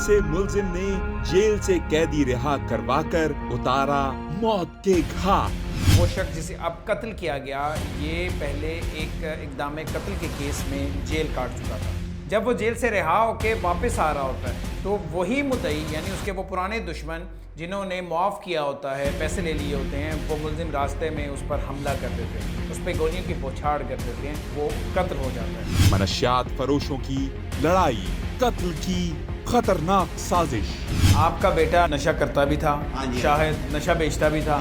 से मुलजिम ने जेल से कैदी रिहा करवाकर उतारा मौत के घाट। वो शख्स जिसे अब कत्ल किया गया, ये पहले एक इक़दाम कत्ल के केस में जेल काट चुका था। जब वो जेल से रिहा होकर वापस आ रहा होता है तो वही मुद्दई यानी उसके वो पुराने दुश्मन जिन्होंने मुआफ़ किया होता है, पैसे ले लिए होते हैं, वो मुलजिम रास्ते में उस पर हमला कर देते हैं, उस पर गोलियों की बौछार कर देते हैं, वो कत्ल हो जाता है। मनशियात फरोशों की लड़ाई, कत्ल की खतरनाक साजिश। आपका बेटा नशा करता भी था, शाहिद नशा बेचता भी था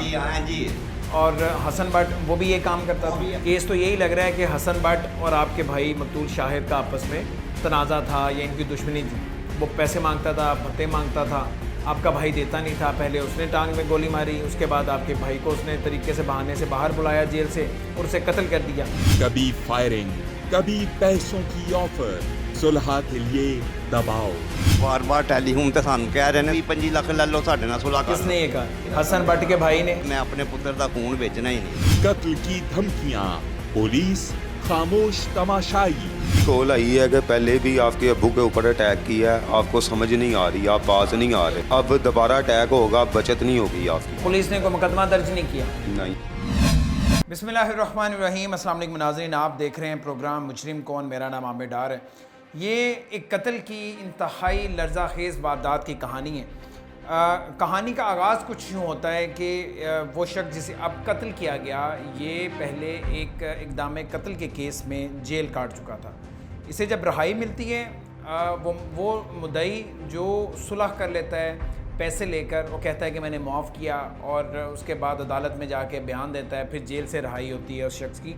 और हसन भट्ट वो भी ये काम करता था। केस तो यही लग रहा है कि हसन भट्ट और आपके भाई मकतूल शाहिद का आपस में तनाज़ा था या इनकी दुश्मनी थी। वो पैसे मांगता था, भत्ते मांगता था, आपका भाई देता नहीं था। पहले उसने टांग में गोली मारी, उसके बाद आपके भाई को उसने तरीके से बहाने से बाहर बुलाया जेल से और उसे कत्ल कर दिया। कभी फायरिंग, कभी पैसों की ऑफर, सुलह के लिए दबाव। बार बार टेलीफोन ते सानू कह रहे ने 25 लाख ले लो साडे नाल सुलह कर। किसने ये कहा? हसन भट्ट के भाई ने। मैं अपने पुत्र दा खून बेचना ही नहीं। कत्ल की धमकियां, पुलिस खामोश तमाशाई। कॉल आई है कि पहले भी आपके अब्बू के ऊपर अटैक किया है, आपको समझ नहीं आ रही, आप बात नहीं आ रहे, अब दोबारा अटैक होगा, बचत नहीं होगी आपकी। पुलिस ने कोई मुकदमा दर्ज नहीं किया? नहीं। बिस्मिल्लाहिर्रहमानिर्रहीम। अस्सलाम वालेकुम नाज़रीन, आप देख रहे हैं प्रोग्राम मुजरिम कौन। मेरा नाम आमिर डार है। ये एक कत्ल की इंतहाई लर्ज़ाखेज़ वारदात की कहानी है। कहानी का आगाज़ कुछ यूँ होता है कि वो शख्स जिसे अब कत्ल किया गया, ये पहले एक इक़दाम कत्ल के केस में जेल काट चुका था। इसे जब रिहाई मिलती है, वो मुद्दई जो सुलह कर लेता है पैसे लेकर, वो कहता है कि मैंने माफ़ किया और उसके बाद अदालत में जाके बयान देता है, फिर जेल से रिहाई होती है उस शख्स की।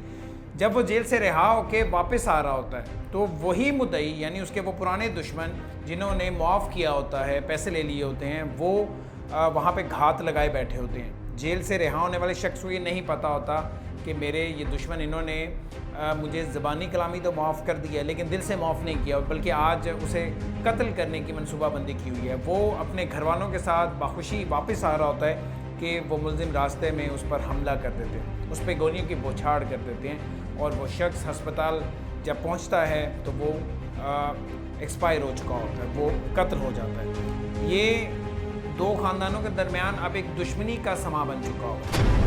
जब वो जेल से रिहा होकर वापस आ रहा होता है तो वही मुद्दई यानी उसके वो पुराने दुश्मन जिन्होंने मुआफ़ किया होता है, पैसे ले लिए होते हैं, वो वहाँ पे घात लगाए बैठे होते हैं। जेल से रिहा होने वाले शख्स को ये नहीं पता होता कि मेरे ये दुश्मन इन्होंने मुझे ज़बानी कलामी तो माफ़ कर दिया लेकिन दिल से माफ़ नहीं किया, बल्कि आज उसे कत्ल करने की मनसूबाबंदी की हुई है। वो अपने घर वालों के साथ बाखुशी वापस आ रहा होता है कि वो मुलजिम रास्ते में उस पर हमला कर देते हैं, उस पर गोलियों की बौछार कर देते हैं और वो शख्स अस्पताल जब पहुंचता है तो वो एक्सपायर हो चुका होता है, वो कत्ल हो जाता है। ये दो ख़ानदानों के दरमियान अब एक दुश्मनी का समा बन चुका होता है।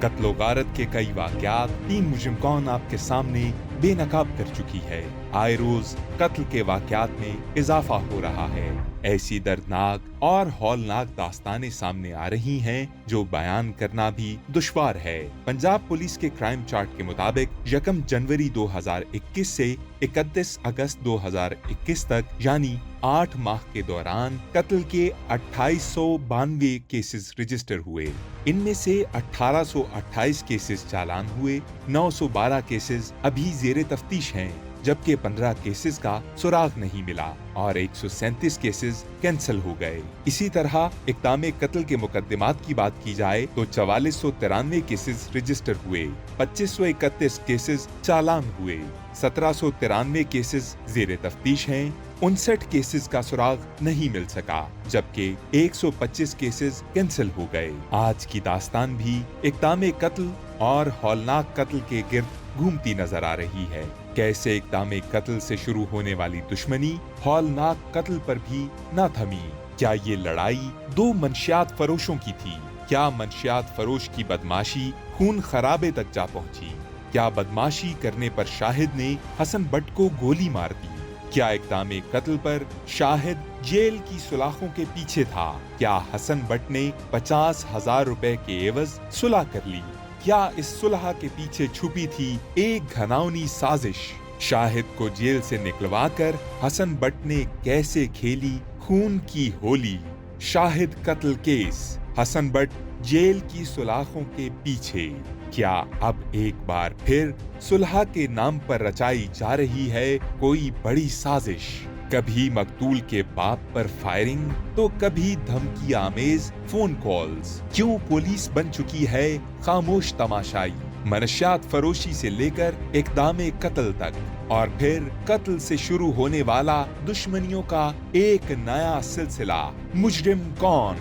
कत्लो गारत के कई वाक़यात टीम मुजरिम कौन आपके सामने बेनकाब कर चुकी है। आए रोज कत्ल के वाक़यात में इजाफा हो रहा है। ऐसी दर्दनाक और हौलनाक दास्तानें सामने आ रही हैं जो बयान करना भी दुश्वार है। पंजाब पुलिस के क्राइम चार्ट के मुताबिक 1 जनवरी 2021 से 31 अगस्त 2021 तक यानी 8 माह के दौरान कत्ल के 2892 केसेस रजिस्टर हुए। इनमें से 1828 केसेस चालान हुए, 912 केसेस अभी जेरे तफ्तीश हैं, जबकि 15 केसेस का सुराग नहीं मिला और 137 केसेस कैंसिल हो गए। इसी तरह इक़दाम कत्ल के मुकदमात की बात की जाए तो 4493 केसेस रजिस्टर हुए, 2531 केसेस चालान हुए, 1793 केसेस जेरे तफ्तीश हैं, 59 केसेस का सुराग नहीं मिल सका, जबकि 125 केसेस कैंसिल हो गए। आज की दास्तान भी इक़दाम कत्ल और हौलनाक कत्ल के गिर्द घूमती नजर आ रही है। कैसे इक़दाम कत्ल से शुरू होने वाली दुश्मनी हौलनाक कत्ल पर भी न थमी। क्या ये लड़ाई दो मंशियात फरोशों की थी? क्या मंशियात फरोश की बदमाशी खून खराबे तक जा पहुंची? क्या बदमाशी करने पर शाहिद ने हसन भट्ट को गोली मार दी? क्या इक़दाम कत्ल पर शाहिद जेल की सुलाखों के पीछे था? क्या हसन भट्ट ने 50,000 रुपए के एवज सुलह कर ली? क्या इस सुलह के पीछे छुपी थी एक घनावनी साजिश? शाहिद को जेल से निकलवाकर हसन भट्ट ने कैसे खेली खून की होली? शाहिद कत्ल केस, हसन भट्ट जेल की सुलाखों के पीछे। क्या अब एक बार फिर सुलह के नाम पर रचाई जा रही है कोई बड़ी साजिश? कभी मकतूल के बाप पर फायरिंग तो कभी धमकी आमेज फोन कॉल्स। क्यों पुलिस बन चुकी है खामोश तमाशाई? मनशियात फरोशी से लेकर इक़दाम कत्ल तक और फिर कत्ल से शुरू होने वाला दुश्मनियों का एक नया सिलसिला। मुजरिम कौन?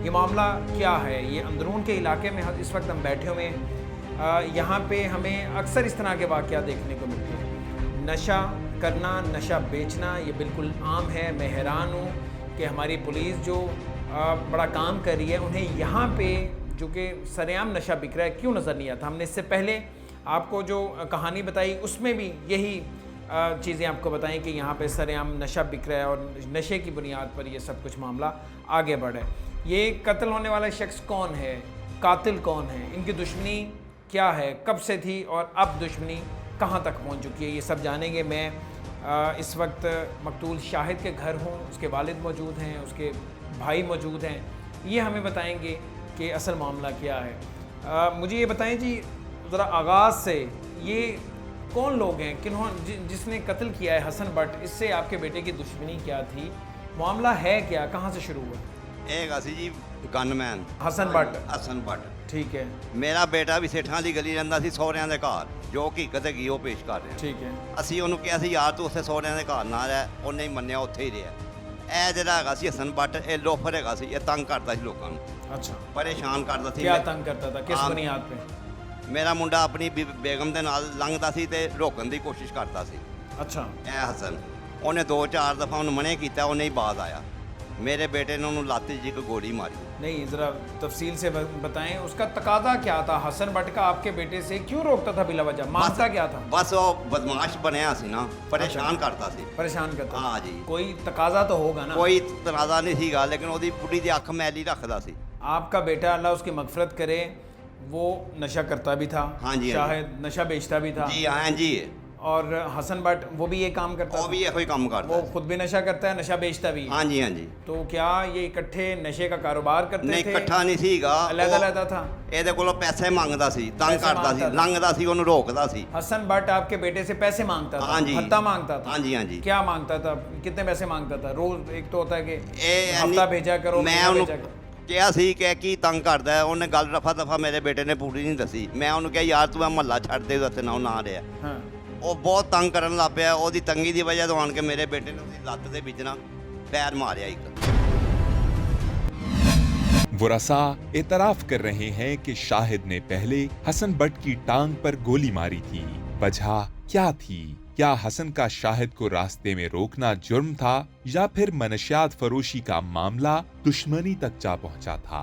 ये मामला क्या है? ये अंदरून के इलाके में इस वक्त हम बैठे हुए हैं। यहाँ पे हमें अक्सर इस तरह के वाक़यात देखने को मिलते हैं। नशा, करना, नशा बेचना ये बिल्कुल आम है। मैं हैरान हूँ कि हमारी पुलिस जो बड़ा काम कर रही है, उन्हें यहाँ पे जो कि सरेआम नशा बिक रहा है क्यों नज़र नहीं आता। हमने इससे पहले आपको जो कहानी बताई उसमें भी यही चीज़ें आपको बताएं कि यहाँ पे सरेआम नशा बिक रहा है और नशे की बुनियाद पर ये सब कुछ मामला आगे बढ़ा है। ये कत्ल होने वाला शख्स कौन है, कातिल कौन है, इनकी दुश्मनी क्या है, कब से थी और अब दुश्मनी कहाँ तक पहुँच चुकी है, ये सब जानेंगे। मैं इस वक्त मकतूल शाहिद के घर हूँ, उसके वालिद मौजूद हैं, उसके भाई मौजूद हैं। ये हमें बताएंगे कि असल मामला क्या है। मुझे ये बताएं जी ज़रा आगाज़ से, ये कौन लोग हैं, जिसने कत्ल किया है हसन भट्ट, इससे आपके बेटे की दुश्मनी क्या थी, मामला है क्या, कहाँ से शुरू हुआ? एक असी जी गनमैन हसन भट्ट। हसन भट्ट ठीक है, मेरा बेटा भी ਸੇਠਾਂ ਦੀ ਗਲੀ ਰਹਿੰਦਾ ਸੀ ਸਹੁਰਿਆਂ ਦੇ ਘਰ, ਜੋ ਹਕੀਕਤ ਹੈਗੀ ਉਹ ਪੇਸ਼ ਕਰ ਰਿਹਾ। ठीक है। ਅਸੀਂ ਉਹਨੂੰ ਕਿਹਾ ਸੀ ਯਾਰ ਤੂੰ ਉੱਥੇ ਸਹੁਰਿਆਂ ਦੇ ਘਰ ਨਾ ਰਹਿ, ਉਹਨੇ ਹੀ ਮੰਨਿਆ ਉੱਥੇ ਹੀ ਰਿਹਾ। ਇਹ ਜਿਹੜਾ ਹੈਗਾ ਸੀ ਹਸਨ ਭੱਟ, ਇਹ ਲੋਫਰ ਹੈਗਾ ਸੀ, ਇਹ ਤੰਗ ਕਰਦਾ ਸੀ ਲੋਕਾਂ ਨੂੰ, अच्छा, ਪਰੇਸ਼ਾਨ ਕਰਦਾ ਸੀ। क्या तंग करता था, किस आम- बुनियाद पे? ਮੇਰਾ ਮੁੰਡਾ ਆਪਣੀ ਬੇਗਮ ਦੇ ਨਾਲ ਲੰਘਦਾ ਸੀ ਤੇ ਰੋਕਣ ਦੀ ਕੋਸ਼ਿਸ਼ ਕਰਦਾ ਸੀ। अच्छा, ਇਹ ਹਸਨ ਉਹਨੇ 2-4 ਦਫਾ ਉਹਨੂੰ ਮਨੇ ਕੀਤਾ, ਉਹਨੇ ਹੀ ਬਾਜ਼ ਆਇਆ। मेरे बेटे ने ਉਹਨੂੰ ਲੱਤ 'ਚ ਇੱਕ ਗੋਲੀ ਮਾਰੀ। नहीं ज़रा तफसील से बताएं, उसका तकादा क्या था हसन भट्ट का आपके बेटे से, क्यों रोकता था बिला वजह, मांगता क्या था? बस ਉਹ ਬਦਮਾਸ਼ ਬਣਿਆ ਸੀ ਨਾ, ਪਰੇਸ਼ਾਨ ਕਰਦਾ ਸੀ। परेशान करता? हाँ जी। कोई तकाजा तो होगा ना? ਕੋਈ ਤਨਾਜ਼ਾ ਨਹੀਂ ਸੀਗਾ, ਲੇਕਿन ਉਹਦੀ ਬੁੱਢੀ ਦੀ ਅੱਖ ਮੈਲੀ ਰੱਖਦਾ ਸੀ। आपका बेटा अल्लाह उसकी मगफरत करे, वो नशा करता भी था? हाँ जी, हाँ जी। शायद नशा बेचता भी था? जी हाँ जी। और हसन भट्ट वो भी ये काम करता ਉਹ था? ਵੀ ਇਹੋ ਹੀ ਕੰਮ ਕਰਦਾ वो ਸੀ। खुद भी नशा करता है, नशा बेचता भी है? हाँ जी हाँ जी। तो क्या ये इकट्ठे नशे का कारोबार करते ਨਹੀਂ थे? ਇਕੱਠਾ ਨਹੀਂ ਸੀਗਾ, अलग-अलग था? ਇਹਦੇ ਕੋਲੋਂ ਪੈਸੇ ਮੰਗਦਾ ਸੀ, ਤੰਗ ਪੈਸੇ ਕਰਦਾ ਸੀ, ਮੰਗਦਾ ਸੀ। ਲੰਘਦਾ ਸੀ, ਉਹਨੂੰ ਰੋਕਦਾ ਸੀ। हसन भट्ट आपके बेटे से पैसे मांगता था? हाँ जी। भत्ता मांगता था? हाँ जी हाँ जी। क्या मांगता था, कितने पैसे मांगता था रोज? एक तो होता है कि ਇਹ हफ्ता भेजा करो, ਮੈਂ महीना ਉਹਨੂੰ भेजा करो। ਕਿਹਾ ਸੀ ਕਿ ਕੀ ਤੰਗ ਕਰਦਾ ਹੈ, ਉਹਨੇ ਗੱਲ ਰਫਾ ਦਫਾ ਮੇਰੇ ਬੇਟੇ ਨੇ ਪੂਰੀ ਨਹੀਂ ਦੱਸੀ। ਮੈਂ ਉਹਨੂੰ ਕਿਹਾ ਯਾਰ ਤੂੰ ਇਹ ਮਹੱਲਾ ਛੱਡ ਦੇ, ਉੱਥੇ ਨਾ ਨਾ ਰਿਹਾ। हाँ, ਉਹ ਬਹੁਤ ਤੰਗ ਕਰਨ ਲੱਗ ਪਿਆ। ਉਹਦੀ ਤੰਗੀ ਦੀ ਵਜ੍ਹਾ ਤੋਂ ਆਣ ਕੇ ਮੇਰੇ ਬੇਟੇ ਨੇ ਉਹਦੀ ਲੱਤ ਦੇ ਵਿੱਚ ਨਾ ਪੈਰ ਮਾਰਿਆ ਇੱਕ। वो रसा एतराफ कर रहे हैं कि शाहिद ने पहले हसन भट्ट की टांग पर गोली मारी थी। वजह क्या थी? क्या हसन का शाहिद को रास्ते में रोकना जुर्म था या फिर मनशियात फरोशी का मामला दुश्मनी तक जा पहुंचा था?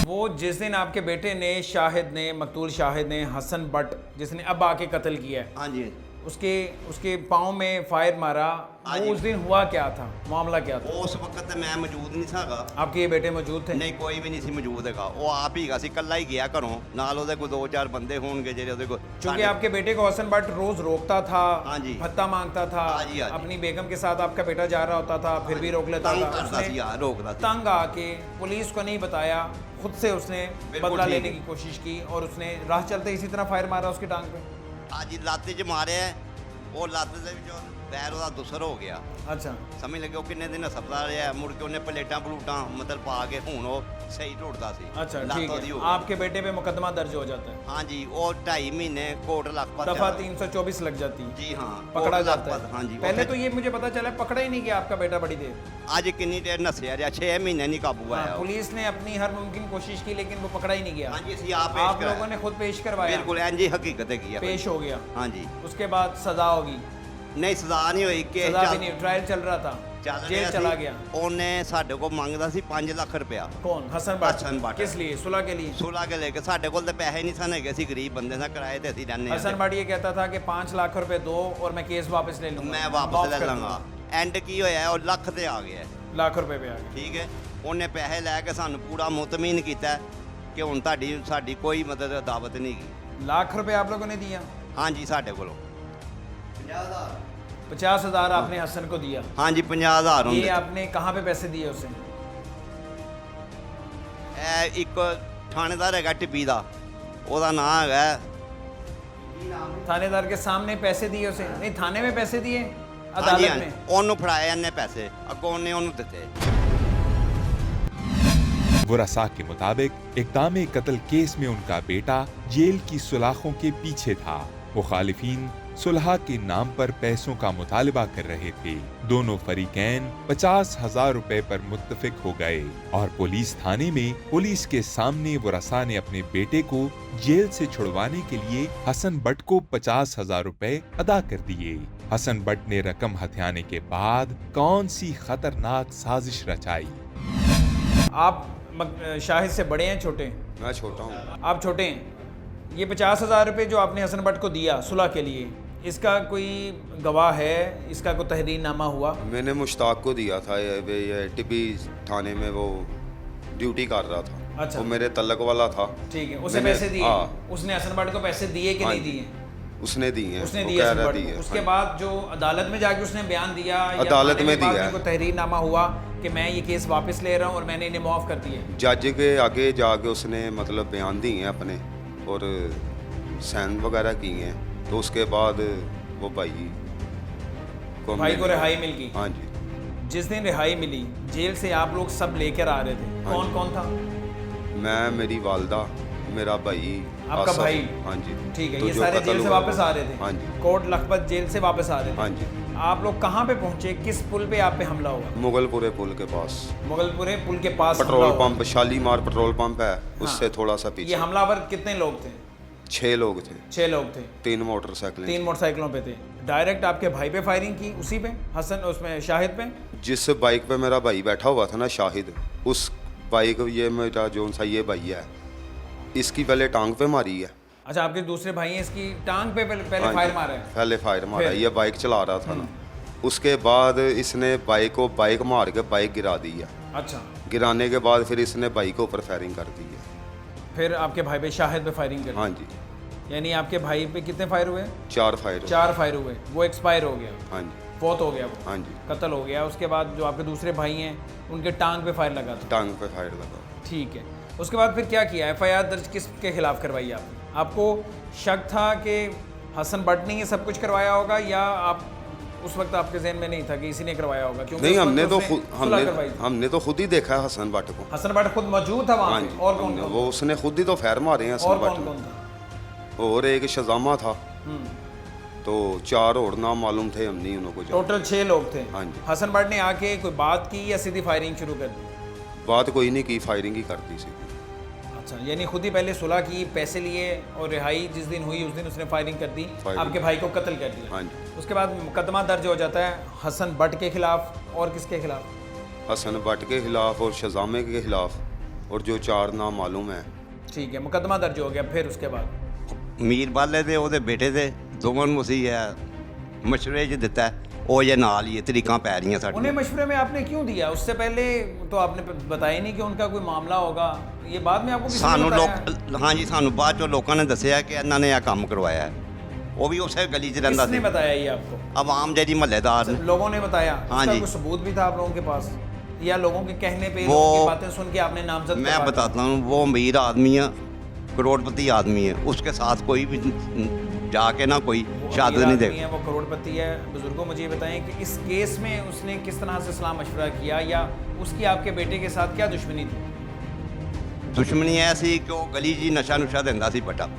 वो जिस दिन आपके बेटे ने, शाहिद ने, मकतूल शाहिद ने हसन भट्ट जिसने अब आके कत्ल किया है, हाँ जी। उसके पाँव में फायर मारा, हाँ वो जी। उस दिन हुआ क्या था, मामला क्या था? ਉਸ ਵਕਤ ਤੇ ਮੈਂ ਮੌਜੂਦ ਨਹੀਂ ਸਾਗਾ। आपके ये बेटे मौजूद थे? ਨਹੀਂ ਕੋਈ ਵੀ ਨਹੀਂ ਸੀ ਮੌਜੂਦ ਹੈਗਾ। ਉਹ ਆਪ ਹੀ ਗਾ ਸੀ, ਇਕੱਲਾ ਹੀ ਗਿਆ ਘਰੋਂ, ਨਾਲ ਉਹਦੇ ਕੋਈ 2-4 ਬੰਦੇ ਹੋਣਗੇ ਜਿਹੜੇ ਉਹਦੇ ਕੋਲ। क्योंकि आपके बेटे को हसन भट्ट रोज रोकता था, हाँ जी। भत्ता मांगता था, हाँ जी, हाँ जी। अपनी बेगम के साथ आपका बेटा जा रहा होता था, फिर भी रोक लेता तंग था। करता उसने ਸੀ ਯਾਰ, ਰੋਕਦਾ ਸੀ। तंग आके पुलिस को नहीं बताया, खुद से उसने बिल्कुल बदला ठीक लेने है। की कोशिश की और उसने राह चलते इसी तरह फायर मारा उसकी टांग पे। ਅੱਜ ਲੱਤ 'ਚ ਮਾਰਿਆ, ਉਹ ਲੱਤ ਦੇ ਵਿੱਚੋਂ ਪੈਰ ਉਹਦਾ ਦੁਸਰ ਹੋ ਗਿਆ। अच्छा, ਸਮਝ ਲੱਗੇ ਉਹ ਕਿੰਨੇ ਦਿਨ ਹਸਪਤਾਲ ਰਿਹਾ। ਮੁੜ ਕੇ ਉਹਨੇ ਪਲੇਟਾਂ ਪਲੂਟਾਂ ਮਤਲਬ ਪਾ ਕੇ ਹੁਣ ਉਹ ਸਹੀ ਢੋੜਦਾ ਸੀ। अच्छा, ਲੱਤ ठीक ਉਹਦੀ है। ਹੋ ਗਈ। आपके बेटे पे मुकदमा दर्ज हो जाता है, हाँ जी। ਉਹ 2.5 ਮਹੀਨੇ ਕੋਟ ਲਖਪਤ दफा 324 लग जाती है, जी हाँ, पकड़ा कोट जाता लखपत, है। हाँ जी। पहले ਉੱਥੇ तो ये मुझे पता चला पकड़ा ही नहीं गया आपका बेटा बड़ी देर। ਅੱਜ ਕਿੰਨੀ ਦੇਰ ਨਸਿਆ ਰਿਹਾ, 6 ਮਹੀਨੇ ਨਹੀਂ ਕਾਬੂ हाँ, ਆਇਆ ਉਹ। पुलिस ने अपनी हर मुमकिन कोशिश की लेकिन वो पकड़ा ही नहीं गया। हाँ जी, ਅਸੀਂ ਆਪ ਪੇਸ਼ आप लोगों ਕਰਾਇਆ। ने खुद पेश करवाया? ਬਿਲकुਲ ਇੰਜ ਹੀ ਹਕੀਕਤ ਹੈਗੀ ਆ। पेश हो गया, हाँ जी। उसके बाद सजा होगी? ਨਹੀਂ ਸਜ਼ਾ ਨਹੀਂ ਹੋਈ ਕਿ सजा भी नहीं, ट्रायल चल रहा था, जेल चला गया। ਉਹਨੇ ਸਾਡੇ ਕੋਲ ਮੰਗਦਾ ਸੀ 5 ਲੱਖ ਰੁਪਇਆ कौन? हसन भट्ट? हसन भट्ट। किस लिए? सुलह के लिए? ਸੁਲਾ ਕੇ ਲੈ ਕੇ। ਸਾਡੇ ਕੋਲ ਤੇ ਪੈਸੇ ਨਹੀਂ ਸਨ ਹੈਗੇ, ਅਸੀਂ ਗਰੀਬ ਬੰਦੇ ਸਾਂ, ਕਿਰਾਏ ਤੇ ਅਸੀਂ ਰਹਿੰਦੇ हसन भट्ट ये कहता था कि 5 लाख रुपए दो और मैं केस वापस ले लूंगा, ਮੈਂ माफ ਵਾਪਸ ਲੈ कर ਲਾਂਗਾ। दूंगा। ਐਂਡ ਕੀ ਹੋਇਆ, ਉਹ ਲੱਖ ਤੇ ਆ ਗਿਆ। लाख रुपए पे आ गया। ਠੀਕ ਹੈ। ਉਹਨੇ ਪੈਸੇ ਲੈ ਕੇ ਸਾਨੂੰ ਪੂਰਾ ਮੁਤਮੀਨ ਕੀਤਾ ਕਿ ਹੁਣ ਸਾਡੀ ਕੋਈ ਮਦਦ ਦਾਵਤ ਨਹੀਂ ਗਈ। लाख रुपए आप लोगों ने दिया? ਹਾਂਜੀ ਸਾਡੇ ਕੋਲੋਂ 50,000 आपने हसन को दिया? ਹਾਂਜੀ 50,000 ये ਹੁੰਦੇ। आपने कहाँ पे पैसे दिए उसे? ਇਹ ਇੱਕ ਥਾਣੇਦਾਰ ਹੈਗਾ ਟਿੱਬੀ ਦਾ, ਉਹਦਾ ਨਾਂ ਹੈਗਾ थानेदार के सामने पैसे दिए उसे? नहीं, थाने में पैसे दिए, ਹਾਂਜੀ अदालत ਹਾਂਜੀ। में? ਉਹਨੂੰ ਫੜਾਏ ਇਹਨੇ ਪੈਸੇ, ਅੱਗੋਂ ਉਹਨੇ ਉਹਨੂੰ ਦਿੱਤੇ। वो रसा के मुताबिक इक़दाम कत्ल केस में उनका बेटा जेल की सुलाखों के पीछे था। मुखालिफिन सुलह के नाम पर पैसों का मुतालबा कर रहे थे। दोनों फरीकैन 50,000 रुपए पर मुत्तफिक हो गए और पुलिस थाने में पुलिस के सामने वो रसा ने अपने बेटे को जेल से छुड़वाने के लिए हसन भट्ट को 50,000 रुपए अदा कर दिए। हसन बट ने रकम हथियाने के बाद कौन सी खतरनाक साजिश रचाई? आप शाहिद से बड़े हैं छोटे हैं? मैं छोटा हूँ। आप छोटे हैं। ये 50,000 रुपये जो आपने हसन बट को दिया सुलह के लिए, इसका कोई गवाह है? इसका कोई तहरीरनामा हुआ? मैंने मुश्ताक को दिया था, ये टिब्बी थाने में वो ड्यूटी कर रहा था। अच्छा। वो मेरे तलक वाला था। ठीक है, उसे मैंने- पैसे दिए? हाँ। उसने हसन बट को पैसे दिए कि हाँ नहीं जी। दिए? उसने दिए हैं। उसने वो दिए कह हसन रहा बट दिए। को। उसके हाँ। बाद जो अदालत में जाके उसने बयान दिया या अदालत थाने में बाद दिया है। कोई तहरीरनामा हुआ कि मैं ये केस वापस ले रहा हूँ और मैंने इन्हें माफ़ कर दिया? जज के आगे जाके उसने मतलब बयान दिए हैं अपने और साइन वगैरह किए हैं। तो उसके बाद वो भाई को रिहाई मिल गई? हाँ जी। जिस दिन रिहाई मिली जेल से आप लोग सब लेकर आ रहे थे, हाँ कौन जी। कौन था? मैं, मेरी वालदा, मेरा भाई, आपका आसफ। भाई? हाँ जी। ठीक है, तो ये जो सारे कत्ल जेल से हुआ वापस वो- आ रहे थे? हाँ जी। कोट लखपत जेल से वापस आ रहे थे? हाँ जी। आप लोग कहाँ पे पहुंचे? किस पुल पे आप पे हमला हुआ? मुगलपुरे पुल के पास मुगलपुरे पुल के पास पेट्रोल हमला हुआ। पंप, शालीमार पेट्रोल पंप है, उससे थोड़ा सा ये पीछे। हमलावर कितने लोग थे? 6 लोग थे। 6 लोग थे। 3 मोटरसाइकिलें 3 मोटरसाइकिलों पे थे। डायरेक्ट आपके भाई पे फायरिंग की? उसी पे हसन, उसमें शाहिद पे? जिस बाइक पे मेरा भाई बैठा हुआ था ना, शाहिद, उस बाइक, ये मेरा जो सा ये भाई है, इसकी पहले टांग पे मारी है। अच्छा, आपके दूसरे भाई हैं, इसकी टांग पे पहले हाँ फायर जी, मारा है? पहले फायर मारा है। फिर? ये बाइक चला रहा था ना, उसके बाद इसने बाइक मार के बाइक गिरा दी है। अच्छा, गिराने के बाद फिर इसने बाइक के ऊपर फायरिंग कर दी है। फिर आपके भाई पे शाहिद पे फायरिंग कर दी? हाँ जी। यानी आपके भाई पे कितने फायर हुए? 4 फायर। 4 फायर हुए। वो एक्सपायर हो गया, हाँ जी। फौत हो गया, वो हाँ जी। कत्ल हो गया। उसके बाद जो आपके दूसरे भाई हैं उनके टांग पे फायर लगा था? टांग पे फायर लगा। ठीक है। उसके बाद फिर क्या किया? एफआईआर दर्ज किसके खिलाफ करवाई आपने? आपको शक था कि हसन बट ने ये सब कुछ करवाया होगा, या आप उस वक्त आपके जहन में नहीं था कि इसी ने करवाया होगा? क्योंकि नहीं, उस वक्त हमने तो उसने खुद सुलह करवाई थी। हमने तो खुद ही देखा है हसन बट को। हसन बट खुद मौजूद था वहाँ हाँ पे? जी। और कौन कौन? वो उसने खुद ही तो फायर मारे हैं और हसन कौन बट कौन ने। था? और एक शजामा था, हम्म, तो 4 और नाम मालूम थे, हम नहीं उनको जानते। टोटल 6 लोग थे। हाँ जी। हसन बट ने आके कोई बात की या सीधी फायरिंग शुरू कर दी? बात कोई नहीं की, फायरिंग ही कर दी सीधी। अच्छा, यानी खुद ही पहले सुलह की, पैसे लिए, और रिहाई जिस दिन हुई उस दिन उसने फायरिंग कर दी, फायरिंग। आपके भाई को कत्ल कर दिया। हाँ जी। उसके बाद मुकदमा दर्ज हो जाता है हसन बट के खिलाफ, और किसके खिलाफ? हसन बट के खिलाफ और शजामे के खिलाफ, और जो 4 नाम मालूम है। ठीक है, मुकदमा दर्ज हो गया। फिर उसके बाद ਮੀਰ ਬਾਲੇ ਦੇ ਉਹਦੇ ਬੇਟੇ ਦੇ ਦੋਵਾਂ ਨੂੰ ਅਸੀਂ ਮਸ਼ਵਰੇ 'ਚ ਦਿੱਤਾ ਹੈ। ਉਹ ਜੇ ਨਾਲ ਹੀ ਇਹ ਤਰੀਕਾਂ ਪੈ ਰਹੀਆਂ उन्हें ਸਾਡੀਆਂ। मशवरे में आपने क्यों दिया? उससे पहले तो आपने बताया नहीं कि उनका कोई मामला होगा। ये बाद में आपको किसी ने ਸਾਨੂੰ बताया? ਲੋਕ ਹਾਂਜੀ ਸਾਨੂੰ ਬਾਅਦ ਚੋਂ ਲੋਕਾਂ ਨੇ ਦੱਸਿਆ ਕਿ ਇਹਨਾਂ ਨੇ ਇਹ ਕੰਮ ਕਰਵਾਇਆ ਹੈ। ਉਹ ਵੀ ਉਸੇ ਗਲੀ 'ਚ ਰਹਿੰਦਾ किसने ਸੀ। बताया ये आपको? ਆਵਾਮ ਜਿਹੜੀ ਮਹੱਲੇਦਾਰ ਨੇ लोगों ने बताया? हाँ उसका जी। कोई सबूत भी था आप लोगों के पास, या लोगों के कहने पे, वो- लोगों की बातें सुन के आपने नामजद मैं करवा दिया? बताता हूँ वो अमीर आदमी है, करोड़पति आदमी है, उसके साथ कोई भी जाके ना कोई वो शहादत अमीर नहीं आदमी दे। है, वो करोड़पति है। बुजुर्गों, मुझे ये बताएं कि इस केस में उसने किस तरह से सलाह मशवरा किया, या उसकी आपके बेटे के साथ क्या दुश्मनी थी? ਦੁਸ਼ਮਣੀ ਐ ਸੀ ਕਿ ਉਹ ਗਲੀ 'ਚ ਹੀ ਨਸ਼ਾ ਨੁਸ਼ਾ ਦਿੰਦਾ ਸੀ